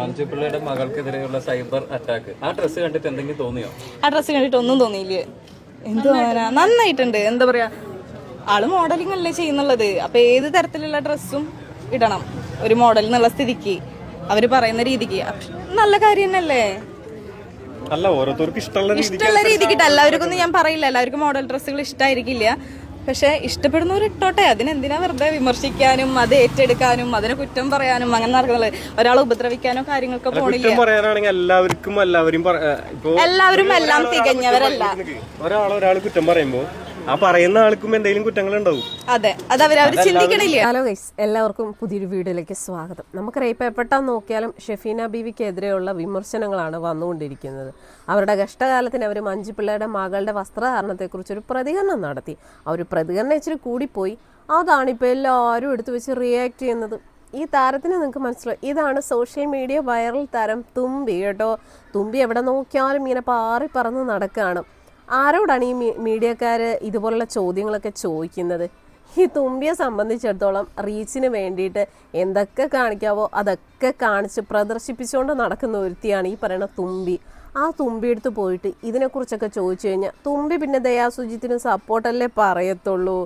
മഞ്ജുപിള്ളയുടെ മകൾക്കെതിരെയുള്ള cyber attack ആ dress കണ്ടിട്ട് എന്തെങ്കിലും തോന്നിയോ? ആ ഡ്രസ്സ് കണ്ടിട്ട് ഒന്നും തോന്നിയില്ല. എന്ത് തോന്നാനാ, നന്നായിട്ടുണ്ട്. എന്താ പറയാ, ആള് മോഡലിംഗ് അല്ലേ ചെയ്യുന്നുള്ളത്. അപ്പൊ ഏത് തരത്തിലുള്ള ഡ്രസ്സും ഇടണം ഒരു മോഡൽ എന്നുള്ള സ്ഥിതിക്ക്, അവര് പറയുന്ന രീതിക്ക് നല്ല കാര്യം തന്നെയല്ലേ. അല്ല, ഓരോരുത്തർക്ക് ഇഷ്ടമുള്ള രീതിക്കിട്ട് എല്ലാവർക്കും ഞാൻ പറയില്ല, എല്ലാവർക്കും മോഡൽ ഡ്രസ്സുകൾ ഇഷ്ടമായിരിക്കില്ല. പക്ഷെ ഇഷ്ടപ്പെടുന്നവർ ഇട്ടോട്ടെ. അതിനെന്തിനാ വെറുതെ വിമർശിക്കാനും അത് ഏറ്റെടുക്കാനും അതിനെ കുറ്റം പറയാനും അങ്ങനെ നടക്കുന്നത്? ഒരാളെ ഉപദ്രവിക്കാനോ കാര്യങ്ങളൊക്കെ പോണില്ല. പറയാനാണെങ്കിൽ എല്ലാവരും എല്ലാം തികഞ്ഞവരല്ല. ഒരാൾ കുറ്റം പറയുമ്പോ ആ പറയുന്ന ആൾക്കും എന്തെങ്കിലും കുറ്റങ്ങൾ ഉണ്ടാവും. അതെ, അത് അവരവർ ചിന്തിക്കണില്ല. ഹലോ ഗൈസ്, എല്ലാവർക്കും പുതിയൊരു വീഡിയോയിലേക്ക് സ്വാഗതം. നമുക്കറിയാം, ഇപ്പോൾ എപ്പോഴാണ് നോക്കിയാലും ഷെഫീന ബീവിക്കെതിരെയുള്ള വിമർശനങ്ങളാണ് വന്നുകൊണ്ടിരിക്കുന്നത്. അവരുടെ കഷ്ടകാലത്തിന് അവർ മഞ്ജുപിള്ളയുടെ മകളുടെ വസ്ത്രധാരണത്തെക്കുറിച്ചൊരു പ്രതികരണം നടത്തി. ആ ഒരു പ്രതികരണം ഇച്ചിരി കൂടിപ്പോയി. അതാണിപ്പോൾ എല്ലാവരും എടുത്തു വെച്ച് റിയാക്ട് ചെയ്യുന്നത്. ഈ താരത്തിന് നിങ്ങൾക്ക് മനസ്സിലാവും, ഇതാണ് സോഷ്യൽ മീഡിയ വൈറൽ താരം തുമ്പി കേട്ടോ. തുമ്പി എവിടെ നോക്കിയാലും ഇങ്ങനെ പാറി പറന്ന് നടക്കുകയാണ്. ആരോടാണ് ഈ മീഡിയക്കാർ ഇതുപോലുള്ള ചോദ്യങ്ങളൊക്കെ ചോദിക്കുന്നത്? ഈ തുമ്പിയെ സംബന്ധിച്ചിടത്തോളം റീച്ചിന് വേണ്ടിയിട്ട് എന്തൊക്കെ കാണിക്കാവോ അതൊക്കെ കാണിച്ച് പ്രദർശിപ്പിച്ചുകൊണ്ട് നടക്കുന്ന ഒരുത്തിയാണ് ഈ പറയുന്ന തുമ്പി. ആ തുമ്പി എടുത്ത് പോയിട്ട് ഇതിനെക്കുറിച്ചൊക്കെ ചോദിച്ചു കഴിഞ്ഞാൽ തുമ്പി പിന്നെ ദയാസുജിത്തിന് സപ്പോർട്ടല്ലേ പറയത്തുള്ളൂ.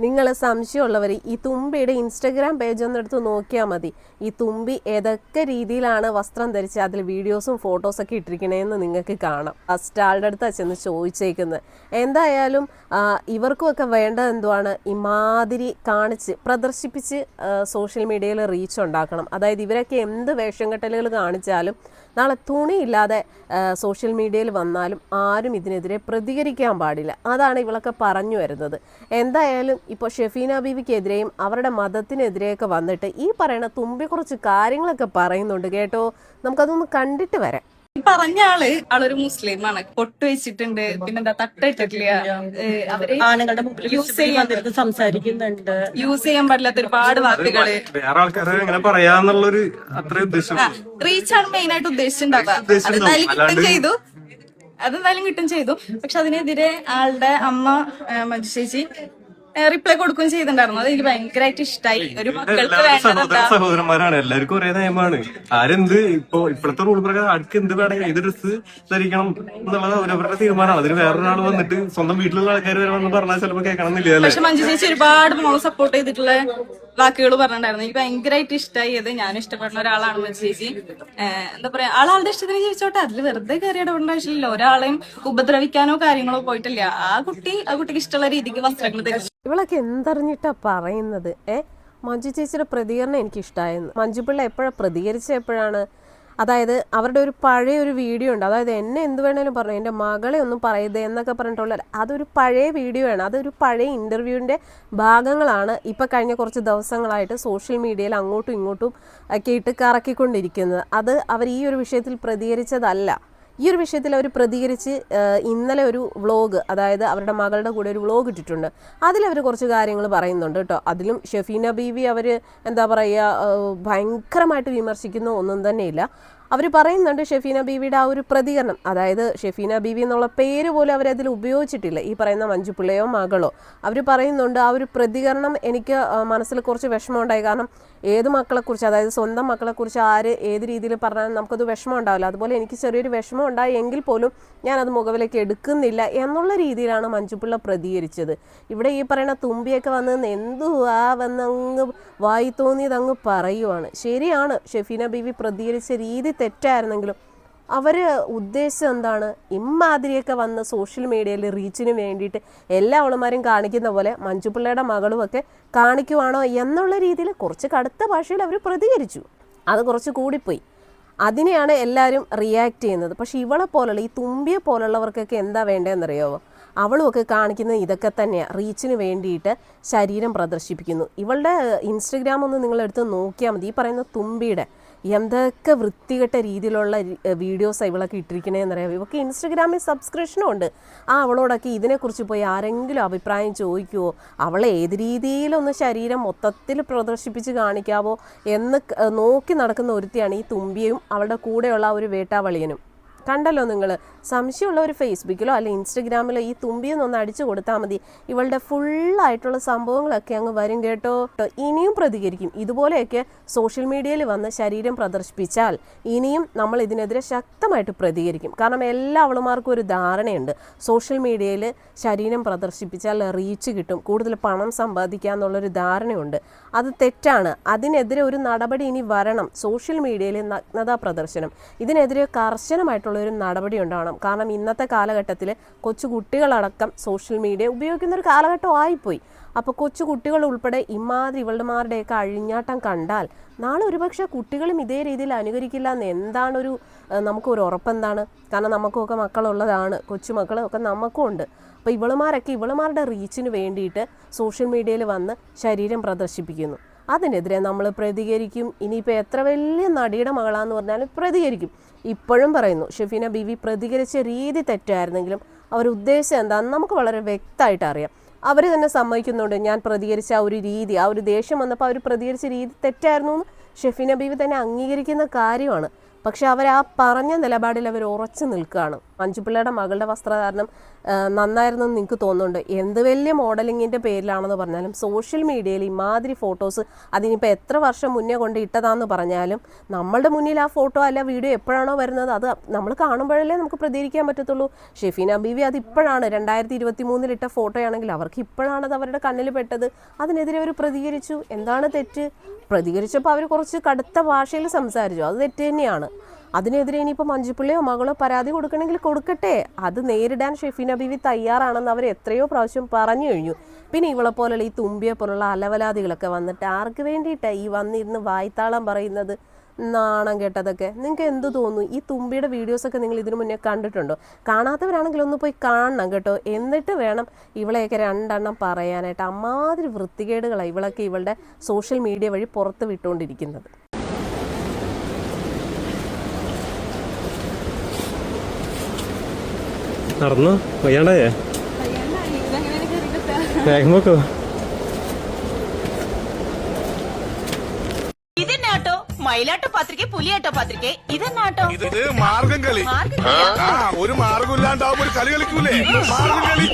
നിങ്ങൾ സംശയമുള്ളവർ ഈ തുമ്പിയുടെ ഇൻസ്റ്റഗ്രാം പേജ് ഒന്ന് എടുത്ത് നോക്കിയാൽ മതി. ഈ തുമ്പി ഏതൊക്കെ രീതിയിലാണ് വസ്ത്രം ധരിച്ച് അതിൽ വീഡിയോസും ഫോട്ടോസൊക്കെ ഇട്ടിരിക്കണേന്ന് നിങ്ങൾക്ക് കാണാം. ഫസ്റ്റ് ആളുടെ അടുത്താണ് ചെന്ന് ചോദിച്ചേക്കുന്നത്. എന്തായാലും ഇവർക്കുമൊക്കെ വേണ്ടത് എന്തുവാണ്, ഇമാതിരി കാണിച്ച് പ്രദർശിപ്പിച്ച് സോഷ്യൽ മീഡിയയിൽ റീച്ച് ഉണ്ടാക്കണം. അതായത് ഇവരൊക്കെ എന്ത് വേഷം കെട്ടലുകൾ കാണിച്ചാലും നാളെ തുണിയില്ലാതെ സോഷ്യൽ മീഡിയയിൽ വന്നാലും ആരും ഇതിനെതിരെ പ്രതികരിക്കാൻ പാടില്ല. അതാണ് ഇവളൊക്കെ പറഞ്ഞു വരുന്നത്. എന്തായാലും ഇപ്പോൾ ഷെഫീന ബീവിക്കെതിരെയും അവരുടെ മതത്തിനെതിരെയൊക്കെ വന്നിട്ട് ഈ പറയുന്ന തുമ്പി കുറച്ച് കാര്യങ്ങളൊക്കെ പറയുന്നുണ്ട് കേട്ടോ. നമുക്കതൊന്ന് കണ്ടിട്ട് വരാം. പറഞ്ഞ ആളൊരു മുസ്ലിമാണ്, പൊട്ട് വെച്ചിട്ടുണ്ട്, പിന്നെന്താ തട്ടിട്ടില്ല. അവര് ആണുങ്ങളുടെ മുമ്പിൽ സംസാരിക്കുന്നുണ്ട്, യൂസ് ചെയ്യാൻ പറ്റാത്ത ഒരുപാട് വാക്കുകള്, വേറെ ആൾക്കാരെ എങ്ങനെ പറയാന്നുള്ളൊരു അത്ര ഉദ്ദേശം, റീച്ചാണ് മെയിൻ ആയിട്ട് ഉദ്ദേശിച്ചിട്ടുണ്ടാവുക. അതെന്തായാലും കിട്ടും ചെയ്തു. പക്ഷെ അതിനെതിരെ ആളുടെ അമ്മ മഞ്ജു ചേച്ചി റിപ്ലൈ കൊടുക്കുകയും ചെയ്തിട്ടുണ്ടായിരുന്നു. അത് എനിക്ക് ഭയങ്കരമായിട്ട് ഇഷ്ടമായി. ഒരു മക്കൾക്ക് സഹോദരന്മാരാണ്, എല്ലാവർക്കും ഒരേ നിയമമാണ്. ആരെന്ത് ഇപ്പോഴത്തെ റൂൾ പ്രകാരം ആർക്ക് എന്ത് വേണമെങ്കിൽ ഏത് ഡ്രസ്സ് ധരിക്കണം എന്നുള്ളത് അവരവരുടെ തീരുമാനമാണ്. അതിന് വേറൊരാൾ വന്നിട്ട് സ്വന്തം വീട്ടിലുള്ള ആൾക്കാർ വരെ വന്ന് പറഞ്ഞാൽ ചിലപ്പോൾ കേൾക്കണമെന്നില്ല. പക്ഷെ മഞ്ജു ചേച്ചി ഒരുപാട് മോളെ സപ്പോർട്ട് ചെയ്തിട്ടുള്ള വാക്കുകൾ പറഞ്ഞിട്ടുണ്ടായിരുന്നു. എനിക്ക് ഭയങ്കരമായിട്ട് ഇഷ്ടമായി. അത് ഞാനും ഇഷ്ടപ്പെടുന്ന ഒരാളാണ് മഞ്ജു ചേച്ചി. എന്താ പറയാ, ആളുടെ ഇഷ്ടത്തിന് ജീവിച്ചോട്ടെ, അതിൽ വെറുതെ കയറി ഇടപെടേണ്ട ആവശ്യമില്ല. ഒരാളെയും ഉപദ്രവിക്കാനോ കാര്യങ്ങളോ പോയിട്ടില്ല. ആ കുട്ടിക്ക് ഇഷ്ടമുള്ള രീതിക്ക് വസ്ത്രങ്ങൾ ധരിച്ചു. ഇവളൊക്കെ എന്തറിഞ്ഞിട്ടാ പറയുന്നത്? മഞ്ജു ചേച്ചിയുടെ പ്രതികരണം എനിക്ക് ഇഷ്ടമായിരുന്നു. മഞ്ജുപിള്ള എപ്പോഴാണ് പ്രതികരിച്ച എപ്പോഴാണ്? അതായത് അവരുടെ ഒരു പഴയ ഒരു വീഡിയോ ഉണ്ട്. അതായത് എന്നെ എന്ത് വേണേലും പറഞ്ഞു, എൻ്റെ മകളെ ഒന്നും പറയരുത് എന്നൊക്കെ പറഞ്ഞിട്ടുള്ള അതൊരു പഴയ വീഡിയോ ആണ്. അതൊരു പഴയ ഇൻ്റർവ്യൂവിൻ്റെ ഭാഗങ്ങളാണ് ഇപ്പോൾ കഴിഞ്ഞ കുറച്ച് ദിവസങ്ങളായിട്ട് സോഷ്യൽ മീഡിയയിൽ അങ്ങോട്ടും ഇങ്ങോട്ടും ഒക്കെ ഇട്ട് കറക്കിക്കൊണ്ടിരിക്കുന്നത്. അത് അവർ ഈ ഒരു വിഷയത്തിൽ പ്രതികരിച്ചതല്ല. ഈ ഒരു വിഷയത്തിൽ അവർ പ്രതികരിച്ച് ഇന്നലെ ഒരു വ്ളോഗ്, അതായത് അവരുടെ മകളുടെ കൂടെ ഒരു വ്ളോഗ് ഇട്ടിട്ടുണ്ട്. അതിലവർ കുറച്ച് കാര്യങ്ങൾ പറയുന്നുണ്ട് കേട്ടോ. അതിലും ഷെഫീന ബീവി അവർ എന്താ പറയുക, ഭയങ്കരമായിട്ട് വിമർശിക്കുന്ന ഒന്നും തന്നെയില്ല. അവർ പറയുന്നുണ്ട് ഷെഫീന ബീവിയുടെ ആ ഒരു പ്രതികരണം, അതായത് ഷെഫീന ബീവി എന്നുള്ള പേര് പോലും അവരതിൽ ഉപയോഗിച്ചിട്ടില്ല. ഈ പറയുന്ന മഞ്ജുപിള്ളയോ മകളോ അവർ പറയുന്നുണ്ട് ആ ഒരു പ്രതികരണം എനിക്ക് മനസ്സിൽ കുറച്ച് വിഷമമുണ്ടായി. കാരണം ഏത് മക്കളെക്കുറിച്ച്, അതായത് സ്വന്തം മക്കളെക്കുറിച്ച് ആര് ഏത് രീതിയിൽ പറഞ്ഞാലും നമുക്കത് വിഷമം ഉണ്ടാവില്ല. അതുപോലെ എനിക്ക് ചെറിയൊരു വിഷമം ഉണ്ടായി എങ്കിൽ പോലും ഞാനത് മുഖവിലേക്ക് എടുക്കുന്നില്ല എന്നുള്ള രീതിയിലാണ് മഞ്ജുപിള്ള പ്രതികരിച്ചത്. ഇവിടെ ഈ പറയുന്ന തുമ്പിയൊക്കെ വന്ന് എന്തുവാ വന്നങ്ങ് വായി തോന്നിയത് അങ്ങ് പറയുവാണ്. ശരിയാണ്, ഷെഫീന ബീവി പ്രതികരിച്ച രീതി തെറ്റായിരുന്നെങ്കിലും അവർ ഉദ്ദേശം എന്താണ്, ഇമ്മാതിരിയൊക്കെ വന്ന് സോഷ്യൽ മീഡിയയിൽ റീച്ചിന് വേണ്ടിയിട്ട് എല്ലാ അവളുമാരും കാണിക്കുന്ന പോലെ മഞ്ജുപിള്ളയുടെ മകളുമൊക്കെ കാണിക്കുവാണോ എന്നുള്ള രീതിയിൽ കുറച്ച് കടുത്ത ഭാഷയിൽ അവർ പ്രതികരിച്ചു. അത് കുറച്ച് കൂടിപ്പോയി. അതിനെയാണ് എല്ലാവരും റിയാക്ട് ചെയ്യുന്നത്. പക്ഷേ ഇവളെ പോലുള്ള ഈ തുമ്പിയെ പോലുള്ളവർക്കൊക്കെ എന്താ വേണ്ടതെന്നറിയാമോ? അവളുമൊക്കെ കാണിക്കുന്നത് ഇതൊക്കെ തന്നെയാണ്, റീച്ചിന് വേണ്ടിയിട്ട് ശരീരം പ്രദർശിപ്പിക്കുന്നു. ഇവളുടെ ഇൻസ്റ്റഗ്രാം ഒന്ന് നിങ്ങളെടുത്ത് നോക്കിയാൽ മതി. ഈ പറയുന്ന തുമ്പിയുടെ എന്തൊക്കെ വൃത്തികെട്ട രീതിയിലുള്ള വീഡിയോസാണ് ഇവളൊക്കെ ഇട്ടിരിക്കണേന്നറിയാം. ഇവൾക്ക് ഇൻസ്റ്റഗ്രാമിൽ സബ്സ്ക്രിപ്ഷനും ഉണ്ട്. അവളോടൊക്കെ ഇതിനെക്കുറിച്ച് പോയി ആരെങ്കിലും അഭിപ്രായം ചോദിക്കുമോ, അവളെ ഏത് രീതിയിലൊന്ന് ശരീരം മൊത്തത്തിൽ പ്രദർശിപ്പിച്ച് കാണിക്കാവോ എന്ന് നോക്കി നടക്കുന്ന ഒരുത്തിയാണ് ഈ തുമ്പിയും അവളുടെ കൂടെയുള്ള ഒരു വേട്ടാവളിയനും. കണ്ടല്ലോ നിങ്ങൾ. സംശയമുള്ള ഒരു ഫേസ്ബുക്കിലോ അല്ലെങ്കിൽ ഇൻസ്റ്റഗ്രാമിലോ ഈ തുമ്പിയൊന്നൊന്ന് അടിച്ചു കൊടുത്താൽ മതി, ഇവളുടെ ഫുള്ളായിട്ടുള്ള സംഭവങ്ങളൊക്കെ അങ്ങ് വരും കേട്ടോ. ഇനിയും പ്രതികരിക്കും. ഇതുപോലെയൊക്കെ സോഷ്യൽ മീഡിയയിൽ വന്ന് ശരീരം പ്രദർശിപ്പിച്ചാൽ ഇനിയും നമ്മൾ ഇതിനെതിരെ ശക്തമായിട്ട് പ്രതികരിക്കും. കാരണം എല്ലാ അവളുമാർക്കും ഒരു ധാരണയുണ്ട്, സോഷ്യൽ മീഡിയയിൽ ശരീരം പ്രദർശിപ്പിച്ചാൽ റീച്ച് കിട്ടും, കൂടുതൽ പണം സമ്പാദിക്കുക എന്നുള്ളൊരു ധാരണയുണ്ട്. അത് തെറ്റാണ്. അതിനെതിരെ ഒരു നടപടി ഇനി വരണം. സോഷ്യൽ മീഡിയയിൽ നഗ്നതാ പ്രദർശനം, ഇതിനെതിരെ കർശനമായിട്ടുള്ള ഒരു നടപടി ഉണ്ടാവണം. കാരണം ഇന്നത്തെ കാലഘട്ടത്തിൽ കൊച്ചു കുട്ടികളടക്കം സോഷ്യൽ മീഡിയ ഉപയോഗിക്കുന്ന ഒരു കാലഘട്ടം ആയിപ്പോയി. അപ്പോൾ കൊച്ചു കുട്ടികൾ ഉൾപ്പെടെ ഇമാതിരി ഇവളുമാരുടെയൊക്കെ അഴിഞ്ഞാട്ടം കണ്ടാൽ നാളെ ഒരുപക്ഷെ കുട്ടികളും ഇതേ രീതിയിൽ അനുകരിക്കില്ല എന്ന് എന്താണൊരു നമുക്കൊരു ഉറപ്പെന്താണ്? കാരണം നമുക്കൊക്കെ മക്കളുള്ളതാണ്, കൊച്ചുമക്കളൊക്കെ നമുക്കും ഉണ്ട്. അപ്പോൾ ഇവളുമാരൊക്കെ ഇവളുമാരുടെ റീച്ചിന് വേണ്ടിയിട്ട് സോഷ്യൽ മീഡിയയിൽ വന്ന് ശരീരം പ്രദർശിപ്പിക്കുന്നു. അതിനെതിരെ നമ്മൾ പ്രതികരിക്കും. ഇനിയിപ്പോൾ എത്ര വലിയ നടിയുടെ മകളാന്ന് പറഞ്ഞാലും പ്രതികരിക്കും. ഇപ്പോഴും പറയുന്നു, ഷെഫീന ബീവി പ്രതികരിച്ച രീതി തെറ്റായിരുന്നെങ്കിലും അവരുദ്ദേശം എന്താണെന്ന് നമുക്ക് വളരെ വ്യക്തമായിട്ട് അറിയാം. അവർ തന്നെ സമ്മതിക്കുന്നുണ്ട്, ഞാൻ പ്രതികരിച്ച ആ ഒരു രീതി, ആ ഒരു ദേഷ്യം വന്നപ്പോൾ അവർ പ്രതികരിച്ച രീതി തെറ്റായിരുന്നു എന്ന് ഷെഫീന ബീവി തന്നെ അംഗീകരിക്കുന്ന കാര്യമാണ്. പക്ഷെ അവർ ആ പറഞ്ഞ നിലപാടിൽ അവർ ഉറച്ചു നിൽക്കുകയാണ്. മഞ്ജുപിള്ളയുടെ മകളുടെ വസ്ത്രധാരണം നന്നായിരുന്നെന്ന് നിങ്ങൾക്ക് തോന്നുന്നുണ്ട്. എന്ത് വലിയ മോഡലിങ്ങിൻ്റെ പേരിലാണെന്ന് പറഞ്ഞാലും സോഷ്യൽ മീഡിയയിൽ ഇമാതിരി ഫോട്ടോസ് അതിനിപ്പോൾ എത്ര വർഷം മുന്നേ കൊണ്ട് ഇട്ടതാന്ന് പറഞ്ഞാലും നമ്മളുടെ മുന്നിൽ ആ ഫോട്ടോ അല്ല വീഡിയോ എപ്പോഴാണോ വരുന്നത് അത് നമ്മൾ കാണുമ്പോഴല്ലേ നമുക്ക് പ്രതികരിക്കാൻ പറ്റത്തുള്ളൂ. ഷെഫീന ബീവി അത് ഇപ്പോഴാണ് 2023 ഇട്ട ഫോട്ടോയാണെങ്കിൽ അവർക്ക് ഇപ്പോഴാണത് അവരുടെ കണ്ണിൽ പെട്ടത്. അതിനെതിരെ അവർ പ്രതികരിച്ചു. എന്താണ് തെറ്റ്? പ്രതികരിച്ചപ്പോൾ അവർ കുറച്ച് കടുത്ത ഭാഷയിൽ സംസാരിച്ചു, അത് തെറ്റ് തന്നെയാണ്. അതിനെതിരെ ഇനിയിപ്പോൾ മഞ്ജുപിള്ളയോ മകളോ പരാതി കൊടുക്കണമെങ്കിൽ കൊടുക്കട്ടെ. അത് നേരിടാൻ ഷെഫീന ബീവി തയ്യാറാണെന്ന് അവർ എത്രയോ പ്രാവശ്യം പറഞ്ഞു കഴിഞ്ഞു. പിന്നെ ഇവളെ പോലുള്ള ഈ തുമ്പിയെ പോലുള്ള അലവലാദികളൊക്കെ വന്നിട്ട് ആർക്ക് വേണ്ടിയിട്ടാണ് ഈ വന്നിരുന്ന് വായ്ത്താളം പറയുന്നത്? നാണം കേട്ടതൊക്കെ. നിങ്ങൾക്ക് എന്ത് തോന്നുന്നു? ഈ തുമ്പിയുടെ വീഡിയോസൊക്കെ നിങ്ങൾ ഇതിനു മുന്നേ കണ്ടിട്ടുണ്ടോ? കാണാത്തവരാണെങ്കിൽ ഒന്ന് പോയി കാണണം കേട്ടോ. എന്നിട്ട് വേണം ഇവളെയൊക്കെ രണ്ടെണ്ണം പറയാനായിട്ട്. അമ്മാതിരി വൃത്തികേടുകളാണ് ഇവളൊക്കെ ഇവളുടെ സോഷ്യൽ മീഡിയ വഴി പുറത്ത് വിട്ടുകൊണ്ടിരിക്കുന്നത്. നടന്നു വയ്യാണ്ടായേ വേഗം നോക്കോ. ഇതെന്നാട്ടോ മയിലാട്ടോ പാത്രിക പുലിയാട്ടോ പാത്രിക ഇതെന്നാട്ടോ? ഇത് മാർഗം കളി. ഒരു മാർഗം ഇല്ലാണ്ടാവുമ്പോ ഒരു കളി കളിക്കൂലേ? മാർഗം കളി.